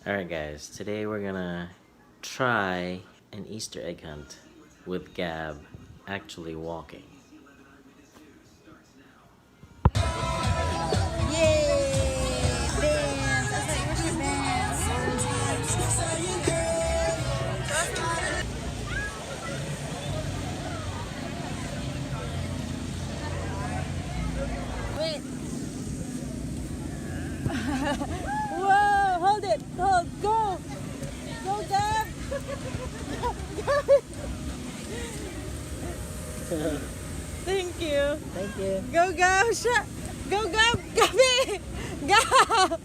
Alright guys, today we're gonna try an Easter egg hunt with Gab actually walking. Wait. Whoa, hold it. Hold, go. Go, Gab. Thank you. Thank you. Go, Gab. Go, Gab. Gabi. Gab.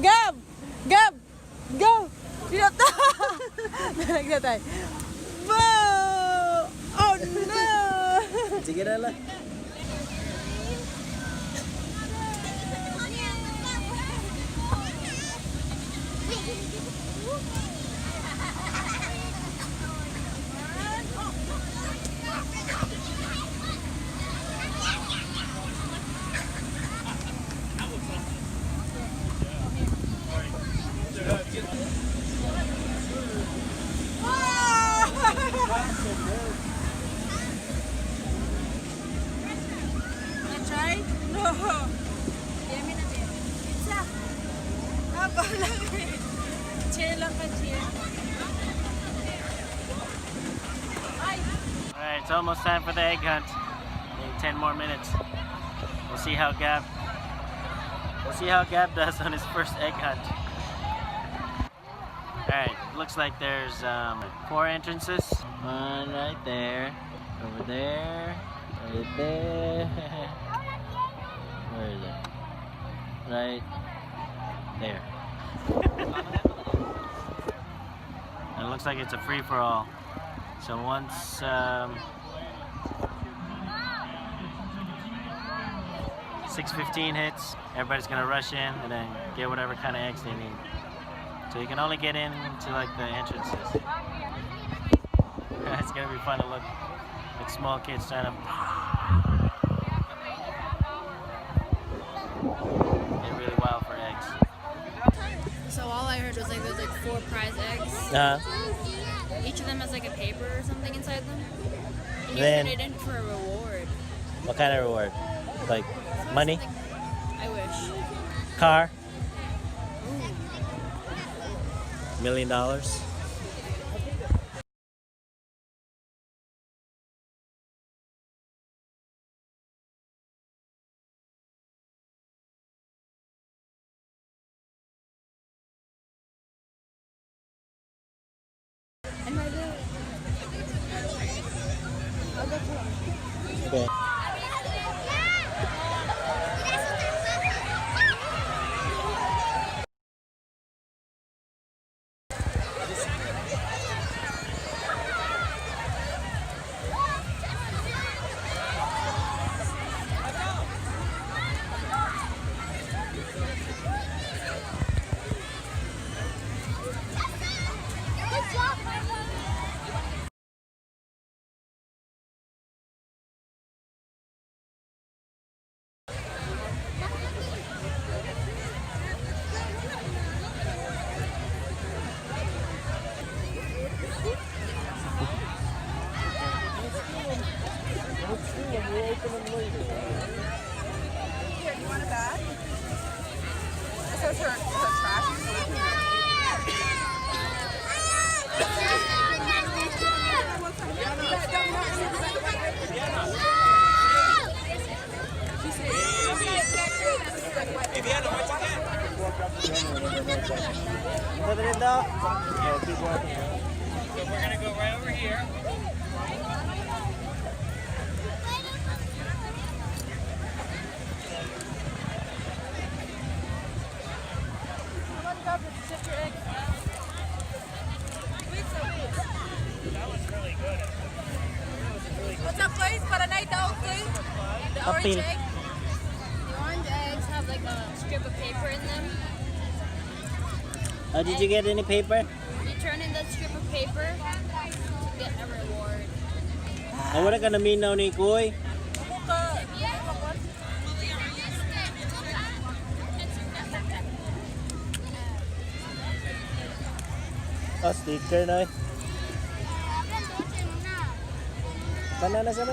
Gab. Gab. Go. Tidak tahu. Kita tayo. Whoa. Oh no. Sige na lang. Try? No. Demi na din. Pizza. Haba lang eh. Chill lang ka, chill. Alright, it's almost time for the egg hunt. Maybe 10 more minutes. We'll see how Gab does on his first egg hunt. Alright, looks like there's 4 entrances. One right there, over there, right there. Where is it? Right there. And it looks like it's a free-for-all. So once 6:15 hits, everybody's gonna rush in and then get whatever kind of eggs they need. So you can only get into like the entrances. It's gonna be fun to look at small kids trying to get really wild for eggs. So all I heard was like there's like 4 prize eggs. Each of them has like a paper or something inside them. And you Then- turn it in for a reward. What kind of reward? Like money? I wish. Car? $1 million? And my bill. I'll go to Okay. Here, you want a bag? This is her trash. Keep walking. So we're gonna go right over here. That was really good. What's up, guys? Para na ito, okay? The Apil. orange egg. The orange eggs have like a strip of paper in them. Oh, did you get any paper? You turn in that strip of paper to get a reward. Ay, wala ka naminaw ni Kuy. Oh, sticker na. Kana na sa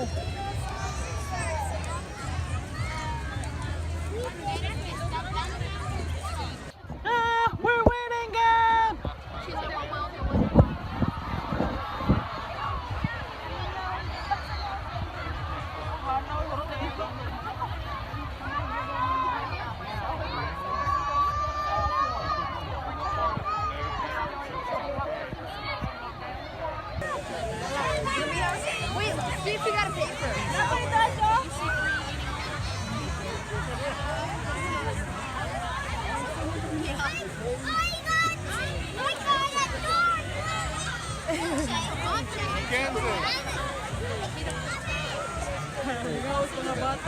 we're winning again! Wait, see if you got a paper.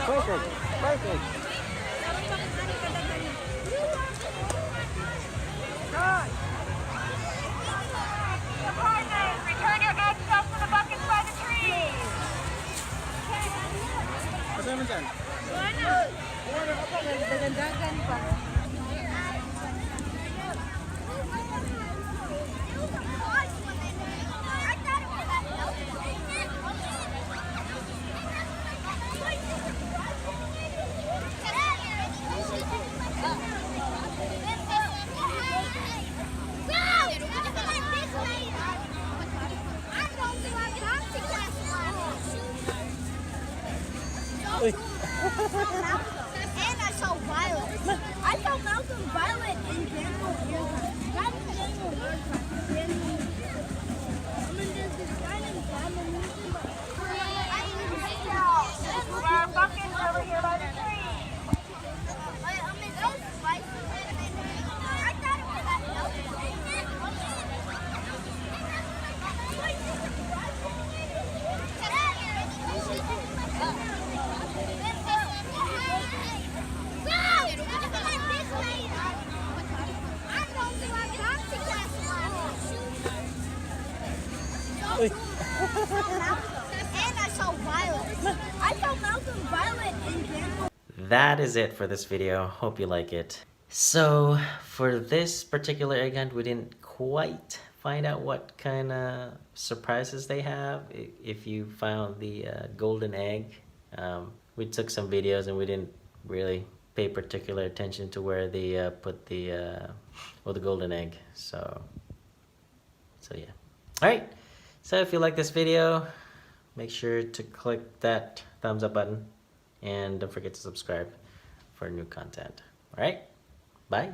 Perfect. Perfect. Return your eggs up to the buckets by the tree. Ano naman dyan? Dagan pa. Uy. And I saw Violet. I saw Malcolm Violet in Daniel. That's Daniel. There are buckets over here by the tree. Uy. And I saw Violet. I saw Malcolm Violet in Daniel. That is it for this video. Hope you like it. So for this particular egg hunt, we didn't quite find out what kind of surprises they have. If you found the golden egg, we took some videos and we didn't really pay particular attention to where they put the golden egg. So yeah. All right. So if you like this video, make sure to click that thumbs up button and don't forget to subscribe for new content. All right. Bye.